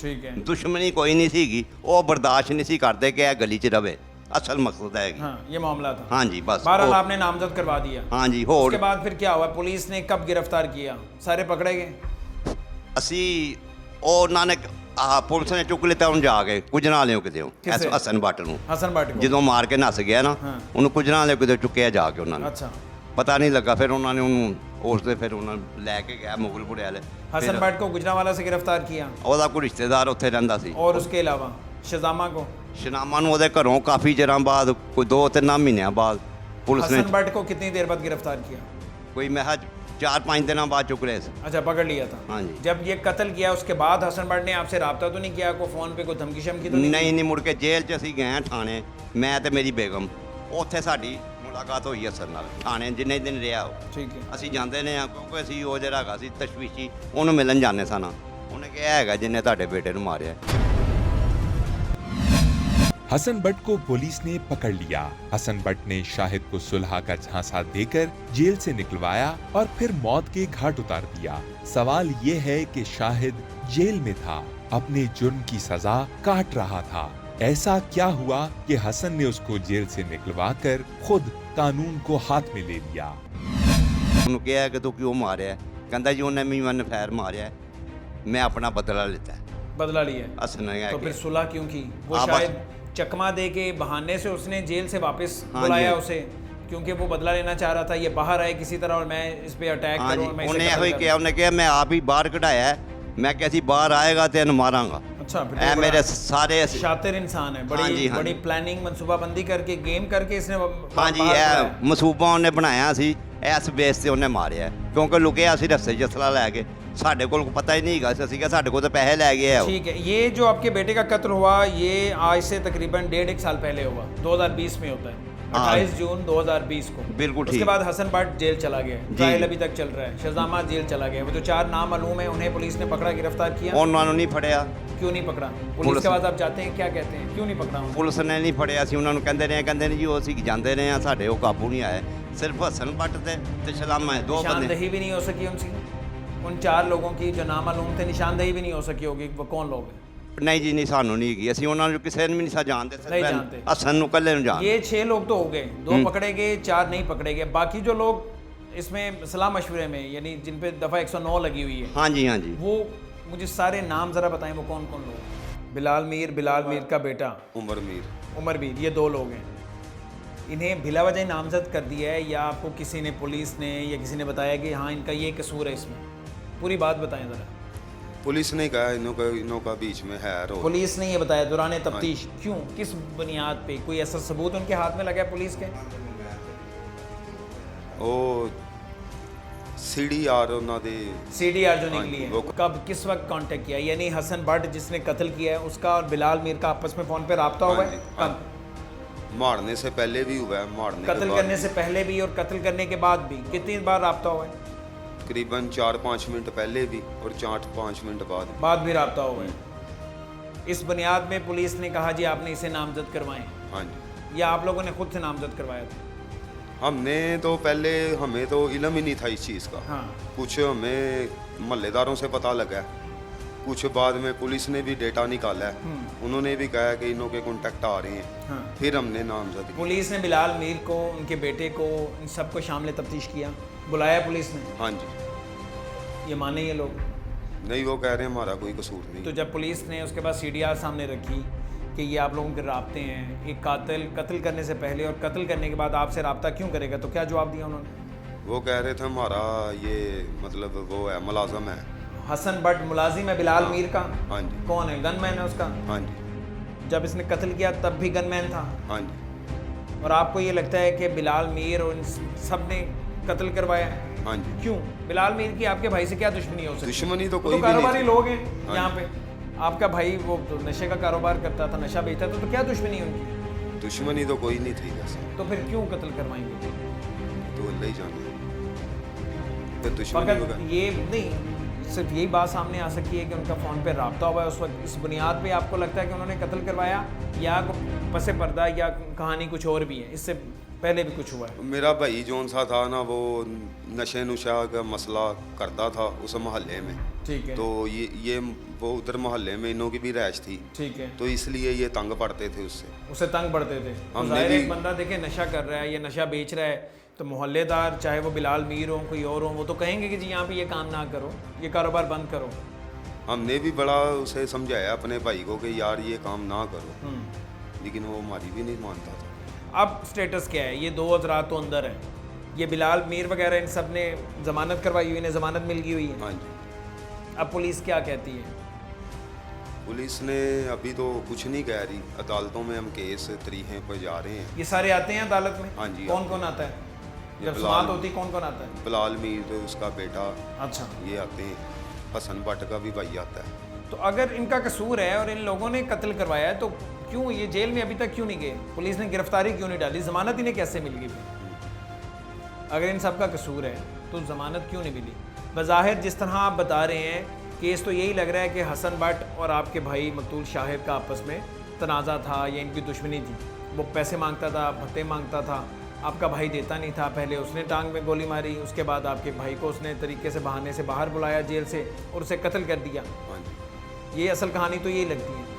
ठीक है। ਦੁਸ਼ਮਣੀ ਕੋਈ ਨਹੀਂ ਸੀਗੀ, ਉਹ ਬਰਦਾਸ਼ਤ ਨਹੀਂ ਸੀ ਕਰਦੇ ਕਿ ਇਹ ਗਲੀ 'ਚ ਰਵੇ। ਅਸਲ ਮਕਸਦ ਹੈ हाँ, ये मामला था। ਹਾਂਜੀ ਬਸ बहरहाल ਉਹ- आपने नामजद करवा दिया। ਹਾਂਜੀ ਹੋਰ उसके बाद फिर क्या हुआ? पुलिस ने कब गिरफ्तार किया? सारे पकड़े गए? ਅਸੀਂ ਉਹਨਾਂ ਨੇ ਪੁਲਿਸ ਨੇ ਚੁੱਕ ਲਿੱਤਾ ਉਹਨੂੰ ਜਾ ਕੇ ਕੁਝਣਾ ਵਾਲਿਓ ਕਿਤੇ ਕਿਸੇ? ਹਸਨ ਬੱਟ ਨੂੰ। हसन बट को? ਜਦੋਂ ਮਾਰ ਕੇ ਨੱਸ ਗਿਆ ਨਾ, ਹਾਂ। ਉਹਨੂੰ ਕੁਝਣਾ ਵਾਲਿਓ ਕਿਤੇ ਚੁੱਕਿਆ ਜਾ ਕੇ ਉਹਨਾਂ ਨੇ। अच्छा, ਪਤਾ ਨਹੀਂ ਲੱਗਾ। ਫਿਰ ਉਹਨਾਂ ਨੇ ਉਹਨੂੰ ਉਸ ਦੇ ਫਿਰ ਉਹਨਾਂ ਨੂੰ ਲੈ ਕੇ ਗਿਆ ਮੁਗਲਪੁਰੇ ਵਾਲੇ। हसन ਫਿਰ बट को गुजरांवाला से गिरफ्तार किया। ਉਹਦਾ ਕੋਈ ਰਿਸ਼ਤੇਦਾਰ ਉੱਥੇ ਰਹਿੰਦਾ ਸੀ। और उसके अलावा शजामा को? ਸ਼ਨਾਮਾ ਨੂੰ ਉਹਦੇ ਘਰੋਂ ਕਾਫੀ ਚਿਰਾਂ ਬਾਅਦ, ਕੋਈ 2-3 ਮਹੀਨਿਆਂ ਬਾਅਦ ਪੁਲਿਸ ਨੇ हसन बट को कितनी देर बाद गिरफ्तार किया? ਕੋਈ ਮੈਂ ਕਿਹਾ 4-5 ਦਿਨਾਂ ਬਾਅਦ ਚੁੱਕ ਲਿਆ ਸੀ। अच्छा, पकड़ लिया था। हाँ जी। जब ये कत्ल किया उसके बाद हसन बट ने आपसे रब्ता तो नहीं किया? कोई फ़ोन पे कोई धमकी शमकी तो नहीं? ਨਹੀਂ ਨਹੀਂ ਮੁੜ ਕੇ ਜੇਲ੍ਹ 'ਚ ਅਸੀਂ ਗਏ ਹਾਂ ਥਾਣੇ, ਮੈਂ ਤੇ ਮੇਰੀ ਬੇਗਮ। ਉੱਥੇ ਸਾਡੀ ਮੁਲਾਕਾਤ ਹੋਈ ਅਸਰ ਨਾਲ ਥਾਣੇ ਜਿੰਨੇ ਦਿਨ ਰਿਹਾ ਉਹ। ठीक है। ਅਸੀਂ ਜਾਂਦੇ ਨੇ ਆ ਕਿਉਂਕਿ ਅਸੀਂ ਉਹ ਜਿਹੜਾ ਹੈਗਾ ਸੀ ਤਸ਼ਵੀਸ਼ੀ, ਉਹਨੂੰ ਮਿਲਣ ਜਾਂਦੇ ਸਾਂ ਨਾ। ਉਹਨੇ ਕਿਹਾ ਹੈਗਾ ਜਿੰਨੇ ਤੁਹਾਡੇ ਬੇਟੇ ਨੂੰ ਮਾਰਿਆ। हसन बट को पुलिस ने पकड़ लिया। हसन बट ने शाहिद को सुलह का झांसा देकर जेल से निकलवाया और फिर मौत के घाट उतार दिया। सवाल ये है कि शाहिद जेल में था, अपने जुर्म की सजा काट रहा था। ऐसा क्या हुआ कि हसन ने उसको जेल से निकलवाकर खुद कानून को हाथ में ले लिया? ਉਹਨੂੰ ਕਿਹਾ ਕਿ ਤੂੰ ਕਿਉਂ ਮਾਰਿਆ? ਕਹਿੰਦਾ ਜੀ ਉਹਨੇ ਮੈਨੂੰ ਫੈਰ ਮਾਰਿਆ, ਮੈਂ ਆਪਣਾ ਬਦਲਾ ਲਿੱਤਾ। बदला लिया है। हसन ने तो क्या फिर सुलह क्यों की? वो हाँ, शायद चकमा दे के बहाने से उसने जेल से वापस हाँ बुलाया जी। उसे, क्योंकि वो बदला लेना चाह रहा था, ये बाहर आए किसी तरह और मैं इस पे अटैक हाँ जी करूं, मैं इसे उन्हें कत्ल ਇਹੋ ਹੀ करूं। ਕਿਹਾ ਉਹਨੇ ਕਿਹਾ ਮੈਂ ਆਪ ਹੀ ਬਾਹਰ ਕਢਾਇਆ ਹੈ, ਮੈਂ ਕਿਹਾ ਸੀ ਬਾਹਰ ਆਏਗਾ ਤੇ ਇਹਨੂੰ ਮਾਰਾਂਗਾ। अच्छा, फिर ਇਹ तो ਮੇਰੇ बड़ा ਸਾਰੇ शातिर इंसान है, बड़ी हाँ जी, हाँ बड़ी जी। प्लानिंग मनसूबाबंदी करके गेम करके इसने ਹਾਂ ਜੀ बाहर ਇਹ बुलाया। ਮਸੂਬਾ ਉਹਨੇ ਬਣਾਇਆ ਸੀ, ਇਸ ਬੇਸ ਤੇ ਉਹਨੇ ਮਾਰਿਆ ਕਿਉਂਕਿ ਲੁਕਿਆ ਸੀ ਰਸਤੇ 'ਚ ਅਸਲਾ ਲੈ ਕੇ, ਸਾਡੇ ਕੋਲ पता ही नहीं ਹੈਗਾ ਸੀ, ਅਸੀਂ ਕਿਹਾ ਸਾਡੇ ਕੋਲ ਤਾਂ ਪੈਸੇ ਲੈ ਗਏ ਆ ਉਹ। ठीक है, ये जो आपके बेटे का कत्ल हुआ ये आज से तकरीबन 1.5 साल पहले हुआ, 2020 में होता है, हाँ। 28 जून 2020 को। बिल्कुल उसके ठीक। बाद हसन भट्ट जेल चला गया, जी। ट्रायल अभी तक चल रहा है, शहजामा जेल चला गया। वो जो 4 नामालूम है उन्हें पुलिस ने पकड़ा, गिरफ्तार किया। ਉਹਨਾਂ ਨੂੰ ਨਹੀਂ ਫੜਿਆ, क्यों नहीं पकड़ा? पुलिस पुलिस- के बाद आप जाते हैं, क्या कहते हैं, क्यों नहीं पकड़ा उन्हें? ਪੁਲਿਸ ਨੇ ਨਹੀਂ ਫੜਿਆ ਸੀ, ਉਹਨਾਂ ਨੂੰ ਕਹਿੰਦੇ ਨੇ ਜੀ ਉਹ ਅਸੀਂ ਜਾਂਦੇ ਰਹੇ ਆ, ਸਾਡੇ ਉਹ ਕਾਬੂ ਨਹੀਂ ਆਏ, ਸਿਰਫ ਹਸਨ ਭੱਟ ਤੇ ਸ਼ਲਾਮਾ ਹੈ, ਦੋ ਬੰਦੇ। निशानदही भी नहीं हो सकी उनकी, उन 4 लोगों की जो नामालूम थे, निशानदही भी नहीं हो सकी होगी, वो कौन लोग हैं? ਨਹੀਂ ਜੀ ਨਹੀਂ ਸਾਨੂੰ ਨਹੀਂ ਹੈਗੀ, ਅਸੀਂ ਉਹਨਾਂ ਨੂੰ ਕਿਸੇ ਨੂੰ ਵੀ ਨਹੀਂ ਜਾਣਦੇ, नहीं जानते। ਹਸਨ ਨੂੰ ਇਕੱਲੇ ਨੂੰ ਜਾਣਦੇ। ये 6 लोग तो हो गए, 2 पकड़े गए, 4 नहीं पकड़े गए। बाकी जो लोग इसमें सलाह मशवरे में, यानी जिन पे दफ़ा 109 लगी हुई है, हाँ जी हाँ जी। वो मुझे सारे नाम ज़रा बताएं, वो कौन कौन लोग हैं? बिलाल मीर का बेटा उमर मीर। उमर मीर, ये 2 लोग हैं। इन्हें बिला वजह नामजद कर दिया है या आपको किसी ने, पुलिस ने या किसी ने बताया कि हाँ इनका ये कसूर है इसमें? पूरी बात बताएं ज़रा। पुलिस ने कहा इनों का बीच में है रोल। पुलिस ने ये बताया दौरान तफ्तीश, क्यों, किस बुनियाद पे, कोई ऐसा सबूत उनके हाथ में लगा है पुलिस के? वो CDR ਉਹਨਾਂ ਦੇ CDR जो हाँ निकली जी, है, वो- कब किस वक्त कांटेक्ट किया? यानी हसन भट्ट जिसने कत्ल किया है उसका और बिलाल मीर का आपस में फ़ोन पे रब्ता हुआ हाँ है? जी, कब? मारने से पहले भी हुआ है, मारने के कत्ल बाद करने से पहले भी और कत्ल करने के बाद भी कितनी बार रब्ता हुआ है? तकरीबन 4-5 मिनट पहले भी और 4-5 मिनट बाद भी रब्ता हुआ है। इस बुनियाद में पुलिस ने कहा जी आपने इसे नामजद करवाएं, हाँ जी। या आप लोगों ने खुद से नामजद करवाया था? हमने तो पहले, हमें तो इल्म ही नहीं था इस चीज़ का। हाँ। कुछ हमें मोहल्लेदारों से पता लगा है, कुछ बाद में पुलिस ने भी डेटा निकाला है, उन्होंने भी कहा कि इनों के कॉन्टैक्ट आ रहे हैं। हाँ। फिर हमने नामजद किया। पुलिस ने बिलाल मीर को, उनके बेटे को, इन सबको शामिल तफ्तीश किया, बुलाया पुलिस ने? हाँ जी। ये माने ये लोग? नहीं, वो कह रहे हैं हमारा कोई कसूर नहीं। तो जब पुलिस ने उसके बाद CDR सामने रखी कि ये आप लोगों के राब्ते हैं, एक कातिल कत्ल करने से पहले और कत्ल करने के बाद आपसे राब्ता क्यों करेगा, तो क्या जवाब दिया उन्होंने? वो कह रहे थे हमारा ये मतलब वो है, मुलाजम है। हसन भट्ट मुलाजिम है बिलाल मीर का? हाँ जी। कौन है, गनमैन है उसका? हाँ जी। जब इसने कत्ल किया तब भी गनमैन था? हाँ जी। और आपको ये लगता है कि बिलाल मीर और इन सब ने कत्ल करवाया है? हाँ जी। क्यों? बिलाल मीर की आपके भाई से क्या दुश्मनी हो सकती? दुश्मनी तो वो कोई भी नहीं कारोबारी थी। लोग हैं हाँ यहाँ पे। आपका भाई वो तो नशे का कारोबार करता था, नशा बेचता था, तो क्या दुश्मनी है उनकी? दुश्मनी तो कोई नहीं थी वैसे, तो फिर क्यों कत्ल करवाएंगे? तो अल्लाह ही जाने। फिर दुश्मनी फकत वगैरह ये नहीं, सिर्फ यही बात सामने आ सकती है कि उनका फ़ोन पे रब्ता हुआ है उस वक्त, इस बुनियाद पे आपको लगता है कि उन्होंने कत्ल करवाया, या पसे पर्दा या कहानी कुछ और भी है, इससे पहले भी कुछ हुआ है? मेरा भाई जोन सा था ना, वो नशे नुशा का मसला करता था उस मोहल्ले में। ठीक है। तो ये वो उधर मोहल्ले में इनों की भी रैश थी, ठीक है। तो इसलिए ये तंग पड़ते थे उससे। उसे तंग पड़ते थे। तो हमने जाहिर है भी- एक बंदा देखे नशा कर रहा है या नशा बेच रहा है, तो मोहल्लेदार चाहे वो बिलाल मीर हो कोई और हो, वो तो कहेंगे कि जी यहाँ पे ये काम ना करो, ये कारोबार बंद करो। हमने भी बड़ा उसे समझाया अपने भाई को कि यार ये काम ना करो, हम्म। लेकिन वो हमारी भी नहीं मानता था। अब स्टेटस क्या है? ये 2 हज़रात तो अंदर है, ये बिलाल मीर वगैरह इन सब ने ज़मानत करवाई हुई, इन्हें ज़मानत मिल गई हुई है। हाँ जी। अब पुलिस क्या कहती है? पुलिस ने अभी तो कुछ नहीं कह रही, अदालतों में हम केस तरीक़े पर जा रहे हैं। ये सारे आते हैं अदालत में? हाँ जी, कौन आते कौन आता है? ये जब बिलाल- समात होती कौन कौन आता है? बिलाल मीर, उसका बेटा, अच्छा। ये आते हैं। हसन भट्ट का भी भाई आता है। तो अगर इनका कसूर है और इन लोगों ने कत्ल करवाया है, तो क्यों ये जेल में अभी तक क्यों नहीं गए? पुलिस ने गिरफ्तारी क्यों नहीं डाली? ज़मानत इन्हें कैसे मिल गई फिर? अगर इन सब का कसूर है तो ज़मानत क्यों नहीं मिली? बज़ाहिर जिस तरह आप बता रहे हैं, केस तो यही लग रहा है कि हसन भट्ट और आपके भाई मकतूल शाहिद का आपस में तनाज़ा था या इनकी दुश्मनी थी। वो पैसे मांगता था, भत्ते मांगता था, आपका भाई देता नहीं था, पहले उसने टांग में गोली मारी, उसके बाद आपके भाई को उसने तरीके से बहाने से बाहर बुलाया जेल से और उसे कत्ल कर दिया। हाँ जी। ये असल कहानी तो यही लगती है।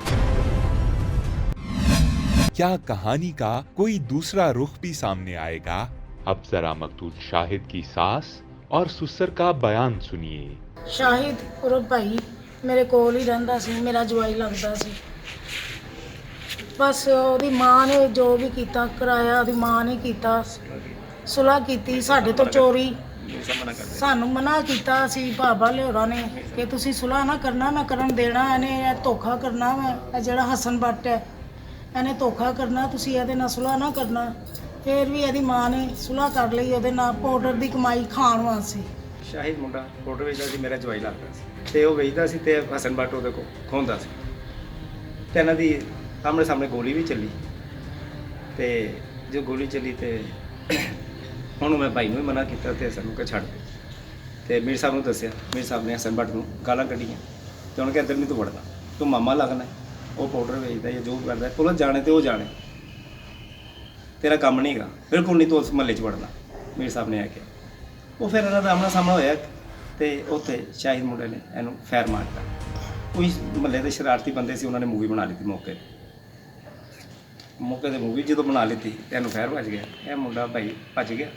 क्या कहानी का कोई दूसरा रुख भी सामने आएगा? अब जरा मकतूल शाहिद की सास और सुसर का बयान सुनिए। शाहिद और भाई ਮੇਰੇ ਕੋਲ ਹੀ ਰਹਿੰਦਾ ਸੀ, ਮੇਰਾ ਜਵਾਈ ਲੱਗਦਾ ਸੀ। ਬਸ ਉਹਦੀ ਮਾਂ ਨੇ ਜੋ ਵੀ ਕੀਤਾ ਕਰਾਇਆ, ਉਹਦੀ ਮਾਂ ਨੇ ਕੀਤਾ, ਸੁਲ੍ਹਾ ਕੀਤੀ ਸਾਡੇ ਤੋਂ ਚੋਰੀ। ਸਾਨੂੰ ਮਨਾ ਕੀਤਾ ਸੀ ਬਾਬਾ ਲਿਓਰਾ ਨੇ ਕਿ ਤੁਸੀਂ ਸੁਲ੍ਹਾ ਨਾ ਕਰਨਾ, ਨਾ ਕਰਨ ਦੇਣਾ, ਇਹਨੇ ਇਹ ਧੋਖਾ ਕਰਨਾ ਵਾ, ਇਹ ਜਿਹੜਾ ਹਸਨ ਬੱਟ ਹੈ ਇਹਨੇ ਧੋਖਾ ਕਰਨਾ, ਤੁਸੀਂ ਇਹਦੇ ਨਾਲ ਸੁਲ੍ਹਾ ਨਾ ਕਰਨਾ। ਫਿਰ ਵੀ ਇਹਦੀ ਮਾਂ ਨੇ ਸੁਲ੍ਹਾ ਕਰ ਲਈ ਉਹਦੇ ਨਾਲ ਪਾਊਡਰ ਦੀ ਕਮਾਈ ਖਾਣ ਵਾਸਤੇ। ਸ਼ਾਹਿਦ ਮੁੰਡਾ ਪਾਊਡਰ ਵੇਚਦਾ ਸੀ, ਮੇਰਾ ਜਵਾਈ ਲੱਗਦਾ ਸੀ ਤੇ ਉਹ ਵੇਚਦਾ ਸੀ ਤੇ ਹਸਨ ਬੱਟ ਉਹਦੇ ਕੋਲ ਖੋਂਦਾ ਸੀ ਤੇ ਇਹਨਾਂ ਦੀ ਆਮਣੇ ਸਾਹਮਣੇ ਗੋਲੀ ਵੀ ਚੱਲੀ ਤੇ ਜੋ ਗੋਲੀ ਚੱਲੀ ਤੇ ਉਹਨੂੰ ਮੈਂ ਭਾਈ ਨੂੰ ਵੀ ਮਨਾ ਕੀਤਾ ਤੇ ਹਸਨ ਨੂੰ ਕਿ ਛੱਡ ਦੇ ਤੇ ਮੀਰ ਸਾਹਿਬ ਨੂੰ ਦੱਸਿਆ। ਮੀਰ ਸਾਹਿਬ ਨੇ ਹਸਨ ਬੱਟ ਨੂੰ ਗਾਲਾਂ ਕੱਢੀਆਂ ਤੇ ਉਹਨੇ ਕਿਹਾ ਅੰਦਰ ਨਹੀਂ ਤੂੰ ਵੜਨਾ, ਤੂੰ ਮਾਮਾ ਲੱਗਣਾ, ਉਹ ਪਾਊਡਰ ਵੇਚਦਾ ਜਾਂ ਜੋ ਕਰਦਾ ਪੁਲਿਸ ਜਾਣੇ ਤੇ ਉਹ ਜਾਣੇ, ਤੇਰਾ ਕੰਮ ਨਹੀਂ ਗਾ, ਬਿਲਕੁਲ ਨਹੀਂ ਤੂੰ ਉਸ ਮਹੱਲੇ 'ਚ ਵੜਨਾ। ਮੀਰ ਸਾਹਿਬ ਨੇ ਆ ਕੇ ਉਹ ਫਿਰ ਇਹਨਾਂ ਦਾ ਆਮਣਾ ਸਾਹਮਣਾ ਹੋਇਆ ਤੇ ਉੱਥੇ ਸ਼ਾਹਿਦ ਮੁੰਡੇ ਨੇ ਇਹਨੂੰ ਫੈਰ ਮਾਰਤਾ। ਕੋਈ ਮਹੱਲੇ ਦੇ ਸ਼ਰਾਰਤੀ ਬੰਦੇ ਸੀ, ਉਹਨਾਂ ਨੇ ਮੂਵੀ ਬਣਾ ਲਈ ਮੌਕੇ ਤੇ ਮੂਵੀ ਜਦੋਂ ਬਣਾ ਲਈ ਇਹਨੂੰ ਫੈਰ ਵੱਜ ਗਿਆ, ਇਹ ਮੁੰਡਾ ਭਾਈ ਭੱਜ ਗਿਆ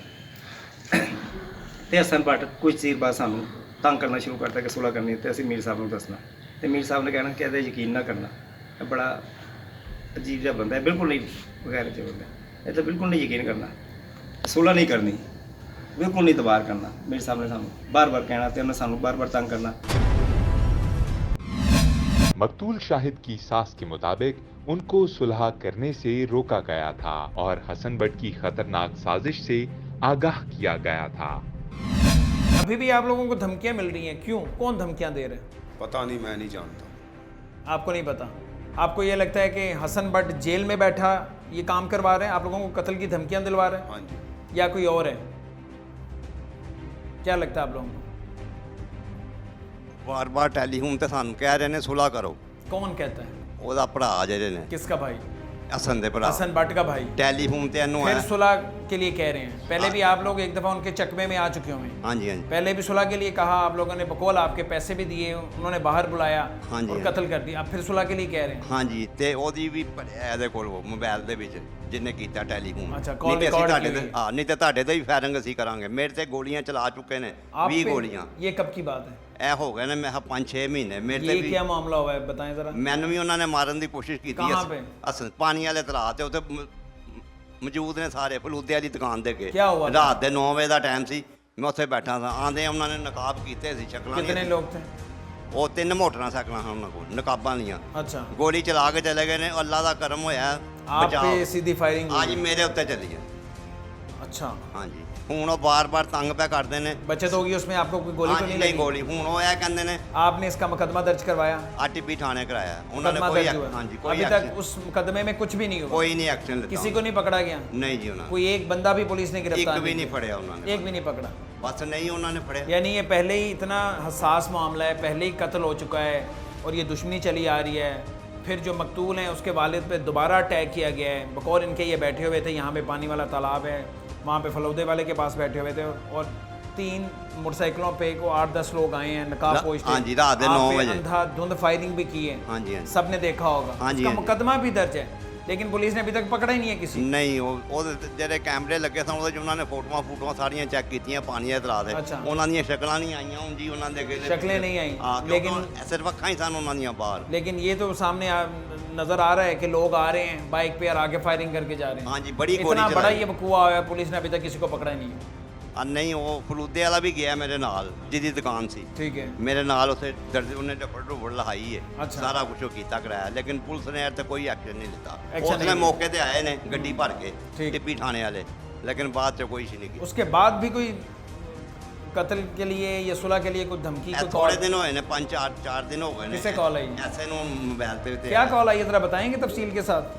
ਤੇ ਹਸਨ ਬੱਟ ਕੁਝ ਚਿਰ ਬਾਅਦ ਸਾਨੂੰ ਤੰਗ ਕਰਨਾ ਸ਼ੁਰੂ ਕਰਤਾ ਕਿ ਸੁਲ੍ਹਾ ਕਰਨੀ ਤੇ ਅਸੀਂ ਮੀਰ ਸਾਹਿਬ ਨੂੰ ਦੱਸਣਾ ਤੇ ਮੀਰ ਸਾਹਿਬ ਨੇ ਕਹਿਣਾ ਕਿ ਇਹਦੇ ਯਕੀਨ ਨਾ ਕਰਨਾ, ਇਹ ਬੜਾ ਅਜੀਬ ਜਿਹਾ ਬੰਦਾ ਹੈ, ਬਿਲਕੁਲ ਨਹੀਂ ਵਗੈਰਾ ਜਿਹਾ ਬੰਦਾ, ਇਹ ਤਾਂ ਬਿਲਕੁਲ ਨਹੀਂ ਯਕੀਨ ਕਰਨਾ, ਸੁਲ੍ਹਾ ਨਹੀਂ ਕਰਨੀ, ਬਿਲकुल नहीं दबार करना। मेरे सामने सामने बार बार कहना तो उन्हें सानू बार बार तंग करना। मकतूल शाहिद की सास के मुताबिक उनको सुलह करने से रोका गया था और हसन बट की खतरनाक साजिश से आगाह किया गया था। अभी भी आप लोगों को धमकियां मिल रही हैं, क्यों? कौन धमकियां दे रहे हैं? पता नहीं, मैं नहीं जानता। आपको नहीं पता? आपको ये लगता है कि हसन बट जेल में बैठा ये काम करवा रहे हैं, आप लोगों को कत्ल की धमकियां दिलवा रहे हैं? हाँ जी। या कोई और है? क्या लगता है आप लोगों को? ਬਾਰ ਬਾਰ ਟੈਲੀਫੋਨ ਤੇ ਸਾਨੂੰ ਕਹਿ ਰਹੇ ਨੇ ਸੁਲ੍ਹਾ ਕਰੋ। कौन कहता है? ਉਹਦਾ ਭਰਾ ਜਿਹੜੇ ਨੇ किसका भाई? ਹਸਨ ਦੇ ਭਰਾ हसन बट का भाई। ਟੈਲੀਫੋਨ ਤੇ ਇਹਨੂੰ फिर ਹੈ। सुलह के लिए कह रहे हैं। पहले भी आप लोग एक दफ़ा उनके चकमे में आ चुके होंगे। ਹਾਂਜੀ ਹਾਂਜੀ पहले भी सुलह के लिए कहा, आप लोगों ने बकौल आपके पैसे भी दिए, उन्होंने बाहर बुलाया हाँ जी, और हाँ। कत्ल कर दिया। अब फिर सुलह के लिए कह रहे हैं। ਹਾਂਜੀ ਤੇ ਉਹਦੀ ਵੀ ਭਰਿਆ ਇਹਦੇ ਕੋਲ ਉਹ ਮੋਬਾਈਲ ਦੇ ਵਿੱਚ ਜਿਹਨੇ ਕੀਤਾ ਟੈਲੀਫੋਨ। ਅੱਛਾ, call ਨਹੀਂ ਤੇ ਅਸੀਂ record ਤੁਹਾਡੇ की ਤੇ हुई। ਹਾਂ, ਨਹੀਂ ਤੇ ਤੁਹਾਡੇ ਤੇ ਵੀ ਫਾਇਰਿੰਗ ਅਸੀਂ ਕਰਾਂਗੇ। ਮੇਰੇ ਤੇ ਗੋਲੀਆਂ ਚਲਾ ਚੁੱਕੇ ਨੇ आप 20 पे- ਗੋਲੀਆਂ। ये कब की बात है? ਇਹ ਹੋ ਗਏ ਨੇ ਮੈਂ 5-6 ਮਹੀਨੇ ਮੇਰੇ ਤੇ ये ਵੀ। क्या मामला हुआ है, बताएं जरा। ਮੈਨੂੰ ਵੀ ਉਹਨਾਂ ਨੇ ਮਾਰਨ ਦੀ ਕੋਸ਼ਿਸ਼ ਕੀਤੀ। ਕਹਾਂ ਪੇ? ਅਸਲ ਪਾਣੀ ਵਾਲੇ ਤਲਾਅ ਤੇ ਉੱਥੇ ਮੌਜੂਦ ਨੇ ਸਾਰੇ ਫਲੂਦੇ ਵਾਲੀ ਦੁਕਾਨ ਦੇ ਅੱਗੇ। ਕਿਆ ਹੁਆ? ਰਾਤ ਦੇ 9 ਵਜੇ ਦਾ ਟਾਈਮ ਸੀ, ਮੈਂ ਉੱਥੇ ਬੈਠਾ ਸਾਂ। ਆਂਦੇ ਉਹਨਾਂ ਨੇ ਨਕਾਬ ਕੀਤੇ ਸੀ, ਸ਼ਕਲਾਂ कितने ਦੀਆਂ। लोग थे? ਉਹ 3 ਮੋਟਰਸਾਈਕਲਾਂ ਹਨ ਉਹਨਾਂ ਕੋਲ ਨਕਾਬਾਂ ਦੀਆਂ। अच्छा, ਗੋਲੀ ਚਲਾ ਕੇ ਚਲੇ ਗਏ ਨੇ। ਅੱਲਾ ਦਾ ਕਰਮ ਹੋਇਆ आप पे सीधी फायरिंग हुई? ਅੱਜ ਮੇਰੇ ਉੱਤੇ ਚੱਲੀ ਹੈ। अच्छा, ਹਾਂਜੀ ਹੁਣ ਉਹ ਬਾਰ-ਬਾਰ ਤੰਗ ਪਿਆ ਕਰਦੇ ਨੇ। बचत होगी उसमें, आपको कोई गोली तो ਹਾਂਜੀ, नहीं ਨਹੀਂ लगी? ਗੋਲੀ ਹੁਣ ਉਹ ਇਹ ਕਹਿੰਦੇ ਨੇ आपने इसका मुकदमा दर्ज करवाया? ਆਰਟੀਪੀ ਥਾਣੇ ਕਰਾਇਆ ਉਹਨਾਂ ਨੇ। मुकदमा ਕੋਈ दर्ज हुआ? ਹਾਂਜੀ ਕੋਈ अभी तक action- उस मुकदमे में कुछ भी नहीं हुआ? ਕੋਈ नहीं एक्शन लेता। किसी को नहीं पकड़ा गया? नहीं जी ਉਹਨਾਂ कोई एक बंदा भी पुलिस ने ਇੱਕ गिरफ्तार ਵੀ ਨਹੀਂ ਫੜਿਆ ਉਹਨਾਂ ਨੇ। एक भी नहीं पकड़ा? ਬਸ ਨਹੀਂ ਉਹਨਾਂ ਨੇ ਫੜਿਆ। यानी ये पहले ही इतना हसास मामला है, पहले ही कत्ल हो चुका है और ये दुश्मनी चली आ रही है। फिर जो मकतूल हैं उसके वालिद पे दोबारा अटैक किया गया है। बकौर इनके ये बैठे हुए थे, यहाँ पे पानी वाला तालाब है, वहाँ पे फलौदे वाले के पास बैठे हुए थे और 3 मोटरसाइकिलों पे को 8-10 लोग आए हैं नकाब पोश के। हाँ जी, रात के 9 आप पे बजे। अंधाधुंध फायरिंग भी की है। हाँ जी, हाँ जी। सब ने देखा होगा। हाँ जी, उसका हाँ जी। मुकदमा भी दर्ज है, लेकिन पुलिस ने अभी तक पकड़ा ही नहीं है किसी। ਨਹੀਂ ਉਹਦੇ ਤੇ ਜਿਹੜੇ ਕੈਮਰੇ ਲੱਗੇ ਸਨ ਉਹਦੇ 'ਚ ਉਹਨਾਂ ਨੇ ਫੋਟੋਆਂ ਸਾਰੀਆਂ ਚੈੱਕ ਕੀਤੀਆਂ ਪਾਣੀ ਦੇ ਤਲਾਅ ਦੇ। ਅੱਛਾ। ਉਹਨਾਂ ਦੀਆਂ ਸ਼ਕਲਾਂ ਨਹੀਂ ਆਈਆਂ ਹੁਣ ਜੀ ਉਹਨਾਂ ਦੇ ਅੱਗੇ। शक्लें नहीं आई, ਹਾਂ लेकिन ਲੇਕਿਨ ਸਿਰਫ ਅੱਖਾਂ ਹੀ ਸਨ ਉਹਨਾਂ ਦੀਆਂ ਬਾਹਰ। लेकिन ये तो सामने नजर आ रहा है कि लोग आ रहे हैं बाइक पे और आगे फायरिंग करके जा रहे हैं। हाँ जी, बड़ी गोली इतना बड़ा चलाई। ये बकुआ हुआ है, पुलिस ने अभी तक किसी को पकड़ा ही नहीं है। ਆ ਨਹੀਂ ਉਹ ਫਲੂਦੇ ਵਾਲਾ ਵੀ ਗਿਆ ਮੇਰੇ ਨਾਲ ਜਿਹਦੀ ਦੁਕਾਨ ਸੀ। ठीक है। ਮੇਰੇ ਨਾਲ ਉੱਥੇ ਦਰਦ ਉਹਨੇ ਢੁੱਫੜ ਲਹਾਈ ਹੈ। ਅੱਛਾ। ਸਾਰਾ ਕੁਝ ਉਹ ਕੀਤਾ ਕਰਾਇਆ, ਲੇਕਿਨ ਪੁਲਿਸ ਨੇ ਇਹ ਤੇ ਕੋਈ ਐਕਸ਼ਨ ਨਹੀਂ ਲਿੱਤਾ। Action ਉਸਨੇ ਨਹੀਂ ਮੌਕੇ ਤੇ ਆਏ ਨੇ ਗੱਡੀ ਭਰ ਕੇ ਠੀਕ। ਟਿੱਪੀ ਥਾਣੇ ਵਾਲੇ, ਲੇਕਿਨ ਬਾਅਦ ਚ ਕੋਈ ਨਹੀਂ ਕੀਤਾ। उसके बाद भी कोई कत्ल के लिए या सुलह के लिए कोई धमकी ਇਹ कोई ਥੋੜੇ कॉल? ਦਿਨ ਹੋਏ ਨੇ 5-4 ਦਿਨ ਹੋ ਗਏ ਨੇ। किससे कॉल आई? ਐਸੇ ਨੂੰ ਮੋਬਾਈਲ ਤੇ क्या कॉल आई है, जरा बताएंगे तफसील के साथ।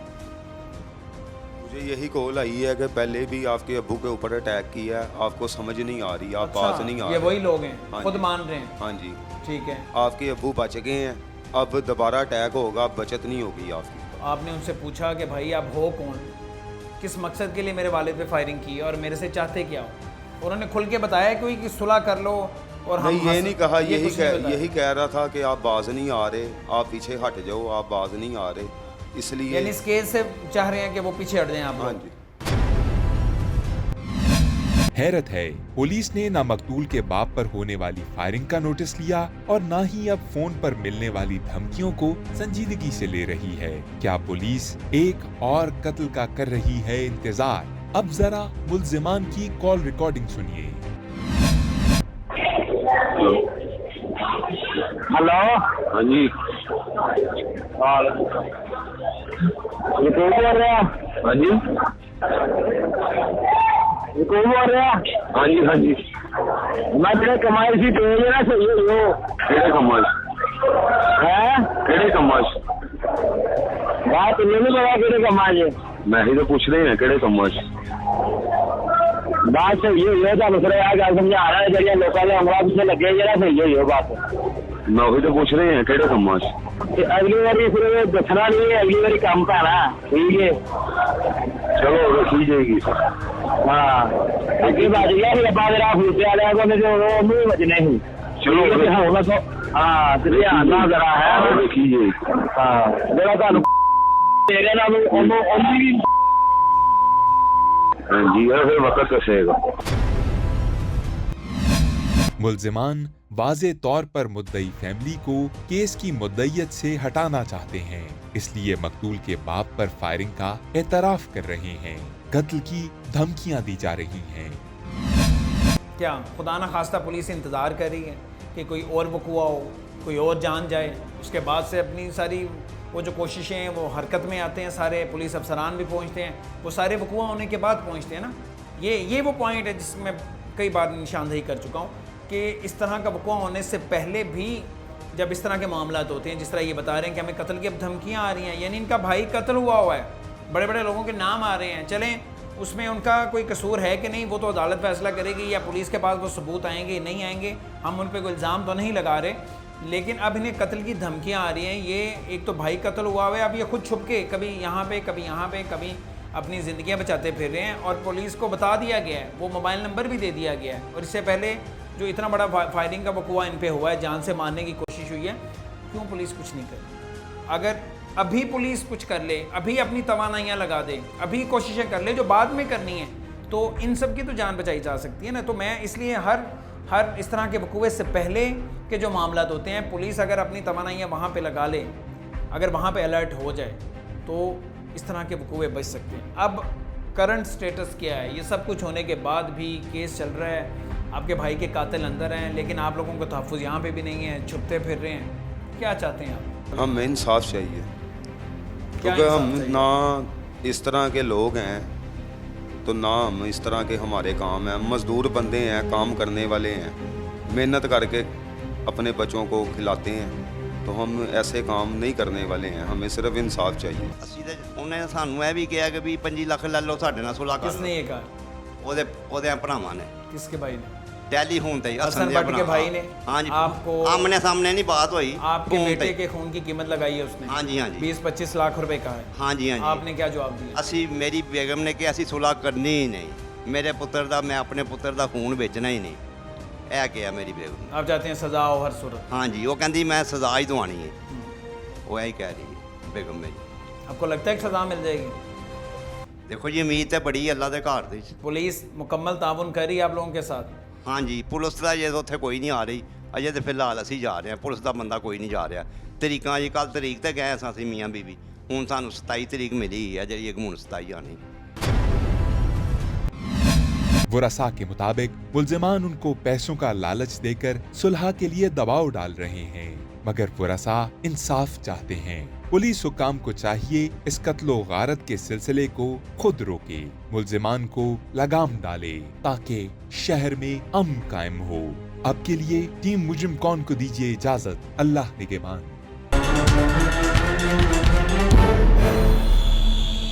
मुझे यही कॉल आई है कि पहले भी आपके अब्बू के ऊपर अटैक किया है, आपको समझ नहीं आ रही, आप बात नहीं आ ये रही। वही लोग हैं, हाँ खुद जी। मान रहे हैं। हाँ जी, ठीक है। आपके अब्बू बच गए हैं, अब दोबारा अटैक होगा, अब बचत नहीं होगी आपकी। तो आपने उनसे पूछा कि भाई आप हो कौन, किस मकसद के लिए मेरे वालिद पे फायरिंग की और मेरे से चाहते क्या हो? उन्होंने खुल के बताया कोई कि सुलह कर लो और हम नहीं, ये नहीं कहा, ये कुछ नहीं बताया। यही कह रहा था कि आप बाज नहीं आ रहे, आप पीछे हट जाओ, आप बाज नहीं आ रहे, इसलिए। यानी इस केस से चाह रहे हैं कि वो पीछे हट जाएं आप हाँ लोग। जी। हैरत है, पुलिस ने न मकतूल के बाप पर होने वाली फायरिंग का नोटिस लिया और न ही अब फोन पर मिलने वाली धमकियों को संजीदगी से ले रही है। क्या पुलिस एक और कत्ल का कर रही है इंतजार? अब जरा मुल्जिमान की कॉल रिकॉर्डिंग सुनिए। हेलो, हाँ जी, ये कौन बोल रहा है? हाँ जी, ये कौन बोल रहा है? हाँ जी, हाँ जी, मैं तेरे कमाई सी तेज है ना, सही हो? केड़े कमाई है? केड़े कमाई? बात तुम्हें नहीं पता केड़े कमाई है? मैं ही तो पूछ रही हूँ केड़े कमाई। बात सही है, तुम फिर गल समझा रहा है, जरिए लोगों ने हमला पीछे लगे जरा सही हो बात। मैं वही तो पूछ रही हूँ केड़े कमाई। अगली बारी फिर दसना नहीं है, अगली बारी काम पाना, ठीक है? चलो रखी जाएगी। हाँ, अगली बात यह है बाद में फूटे वाले को जो नहीं बचने ही। चलो होगा तो हाँ, ध्यान ना जरा है, रखी जाएगी। हाँ, जरा तुम तेरे नाम ओनली जी फिर वक्त कसेगा। मुल्जिमान वाज़े तौर पर मुद्दई फैमिली को केस की मुद्दईयत से हटाना चाहते हैं, इसलिए मकतूल के बाप पर फायरिंग का एतराफ कर रहे हैं। कत्ल की धमकियां दी जा रही हैं। क्या खुदा न खास्ता पुलिस इंतज़ार कर रही है कि कोई और वक़ुआ हो, कोई और जान जाए, उसके बाद से अपनी सारी वो जो कोशिशें हैं वो हरकत में आते हैं, सारे पुलिस अफसरान भी पहुंचते हैं, वो सारे वक़ुआ होने के बाद पहुंचते हैं ना। ये वो पॉइंट है जिसमें कई बार निशानदेही कर चुका हूँ कि इस तरह का वक़ुआ होने से पहले भी जब इस तरह के मामला होते हैं, जिस तरह ये बता रहे हैं कि हमें कत्ल की अब धमकियाँ आ रही हैं, यानी इनका भाई कत्ल हुआ है, बड़े बड़े लोगों के नाम आ रहे हैं, चलें उसमें उनका कोई कसूर है कि नहीं वो तो अदालत फैसला करेगी, या पुलिस के पास वो सबूत आएंगे नहीं आएंगे, हम उन पर कोई इल्ज़ाम तो नहीं लगा रहे, लेकिन अब इन्हें कत्ल की धमकियाँ आ रही हैं। ये एक तो भाई कत्ल हुआ है, अब ये खुद छुप के कभी यहाँ पे कभी यहाँ पे कभी अपनी ज़िंदगियाँ बचाते फिर रहे हैं, और पुलिस को बता दिया गया है, वो मोबाइल नंबर भी दे दिया गया है। और इससे पहले जो इतना बड़ा फायरिंग का वक़ुआ इन पे हुआ है, जान से मारने की कोशिश हुई है, क्यों पुलिस कुछ नहीं कर? अगर अभी पुलिस कुछ कर ले, अभी अपनी तवानाइयाँ लगा दे, अभी कोशिशें कर ले जो बाद में करनी है, तो इन सब की तो जान बचाई जा सकती है ना। तो मैं इसलिए हर इस तरह के वक़ुए से पहले के जो मामला होते हैं, पुलिस अगर अपनी तवानाइयाँ वहाँ पे लगा ले, अगर वहाँ पे अलर्ट हो जाए, तो इस तरह के वक़ुए बच सकते हैं। अब करंट स्टेटस क्या है? ये सब कुछ होने के बाद भी केस चल रहा है, आपके भाई के कातिल अंदर हैं, लेकिन आप लोगों को तहफ़्फ़ुज़ यहाँ पे भी नहीं है, छुपते फिर रहे हैं। क्या चाहते हैं आप? हमें इंसाफ चाहिए, क्योंकि हम ना इस तरह के लोग हैं, तो ना हम इस तरह के हमारे काम हैं, मज़दूर बंदे हैं, काम करने वाले हैं, मेहनत करके अपने बच्चों को खिलाते हैं, तो हम ऐसे काम नहीं करने वाले हैं। हमें सिर्फ इंसाफ चाहिए। ਅਸੀਂ ਤੇ ਉਹਨੇ ਸਾਨੂੰ ਇਹ ਵੀ ਕਿਹਾ ਕਿ ਵੀ 25 ਲੱਖ ਲੈ ਲਓ, ਸਾਡੇ ਨਾਲ ਸੁਲਾ ਕਰ किसने ये कहा? ਉਹਦੇ ਭਰਾਵਾਂ ਨੇ किसके भाई ने? टेलीफोन पे हसन भट्ट के भाई ने हाँ जी, आपको आमने सामने नहीं बात हुई, आपके फोन बेटे पे। के खून की कीमत लगाई है उसने? हाँ जी, हाँ जी, 20-25 लाख रुपए का है। हाँ जी, हाँ जी। आपने क्या जवाब दिया? ਅਸੀਂ ਮੇਰੀ ਬੇਗਮ ਨੇ ਕਿ ਅਸੀਂ ਸੁਲਾ ਕਰਨੀ ਹੀ ਨਹੀਂ, ਮੇਰੇ ਪੁੱਤਰ ਦਾ ਮੈਂ ਆਪਣੇ ਪੁੱਤਰ ਦਾ ਖੂਨ ਵੇਚਣਾ ਹੀ ਨਹੀਂ, ਇਹ ਕਿਹਾ ਮੇਰੀ ਬੇਗਮ ਨੇ। आप चाहते हैं सजा हो हर सूरत? हाँ जी, ਉਹ ਕਹਿੰਦੀ ਮੈਂ ਸਜ਼ਾ ਹੀ ਦਵਾਣੀ ਹੈ, ਉਹ ਇਹੀ ਕਹਿ ਰਹੀ ਹੈ ਬੇਗਮ ਮੇਰੀ। आपको लगता है कि सजा मिल जाएगी? देखो जी, उम्मीद तो बड़ी है अल्लाह के घर दी। पुलिस मुकम्मल ताउन कर रही है आप लोगों के साथ? हाँ जी, पुलिस का अजे तो उत्थे कोई नहीं आ रही, अजे तो फिलहाल असी जा रहे हैं, पुलिस का बंदा कोई नहीं जा रहा। तरीक जी कल तरीक तो गए असी मियाँ बीबी, हूँ सानू 27 तरीक मिली है जी, हूँ 27 आनी। वरसा के मुताबिक मुल्जिमान उनको पैसों का लालच देकर सुलह के लिए दबाव डाल रहे हैं, मगर वरसा इंसाफ चाहते हैं। पुलिस हुकाम को चाहिए इस कत्लो गारत के सिलसिले को खुद रोके, मुल्जिमान को लगाम डाले, ताकि शहर में अमन कायम हो। अब के लिए टीम मुजरिम कौन को दीजिए इजाजत। अल्लाह निगहबान।